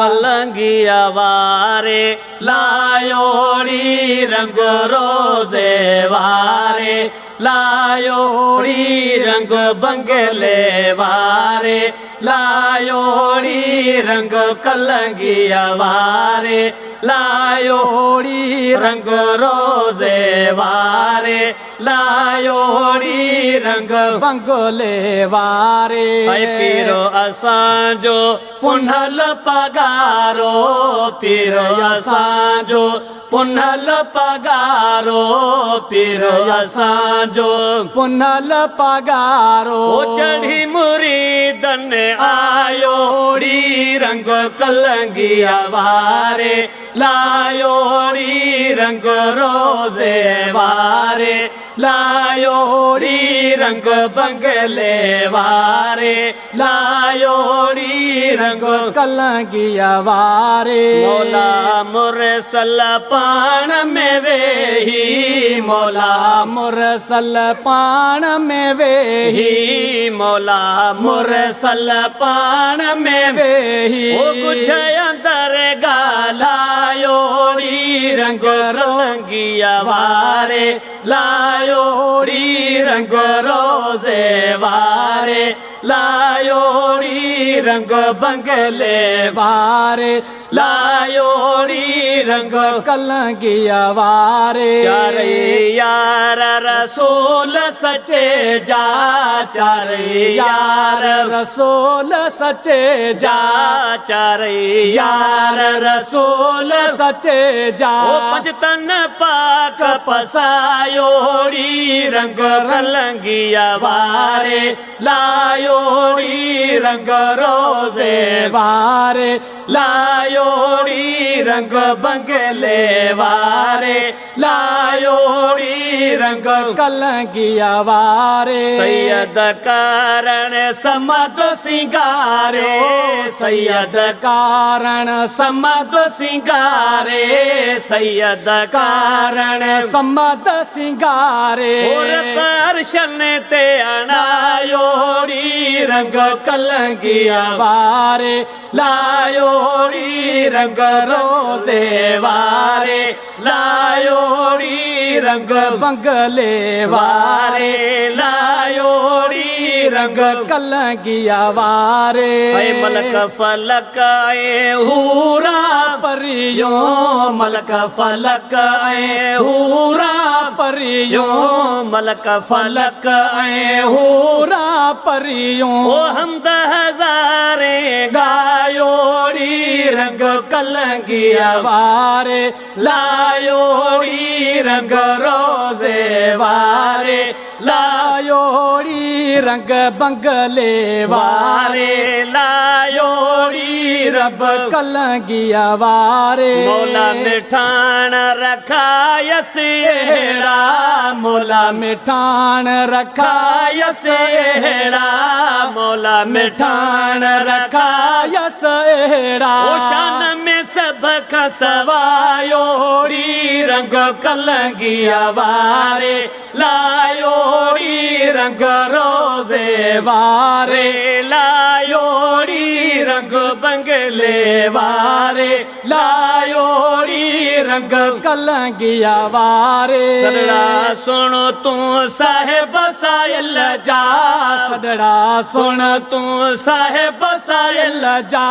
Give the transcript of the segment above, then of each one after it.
कलंगिया वारे लायोड़ी रंग रोजे वारे लायोड़ी रंग बंगले वारे लायोड़ी रंग कलंगिया वारे लायोड़ी रंग रोजे वारे लायोड़ी रंग बंगले वारे पीरो असांजो पुनल पगारो पीरो असांजो पुनल पगारो पीरो असांजो पुनल पगारो चढ़ी मुरीदन आयोड़ी रंग कलंगिया वारे लायोड़ी रंग रोजे वारे लायोड़ी रंग बंगले वारे लायोड़ी रंग कलंगिया वारे मौला मुरसल पान में वेही मौला मुरसल पान में वेही मौला मुरसल पान में वेही ओ कुछ अंदर गालायोड़ी रंग रंगिया वारे लायोड़ी रंग रोजे वारे लायोड़ी रंग बंगले वारे लायोड़ी रंग कलंगिया वारे चार यार रसूल सचे जा चार यार रसूल सचे जा चार यार रसूल सचे जा पंजतन पाक पसायोड़ी रंग कलंगिया वारे लायोड़ी रंग रोजे वारे लायोड़ी रंग बंगले वारे लायोड़ी रंग कलंगिया वारे सैयद कारण समद सिंगारे सैयद कारण समद सिंगारे सैयद कारण समद सिंगारे और परशन ते अनायोड़ी रंग कलंगिया वारे लायोड़ी रंग रोजे वारे लायोड़ी रंग बंगले वारे लायोड़ी रंग कलंगिया वारे मलक फलक हूरा परियो मलक फलक हूरा परियो मलक फलक हूरा परियो ओ हमद हजारे गायोड़ी रंग कलंगिया वारे लायोड़ी रंग रोजे वारे लायोड़ी रंग बंगले वारे लायोड़ी रब कलंगिया वारे मौला मिठान रखा यसेड़ा मौला मिठान रखा यसेड़ा मौला मिठान रखा यसेड़ा शान में सब खसवायोड़ी रंग कलंगिया वारे लायोड़ी रंग रोजे वारे लायोड़ी रंग बंगले वारे लायोड़ी रंग कलंगिया वारे सदड़ा सुनो तू साहेब सायल जा सदड़ा सुन तू साहेब सायल जा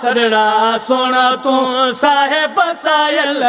सदड़ा सुन तू साहेब सायल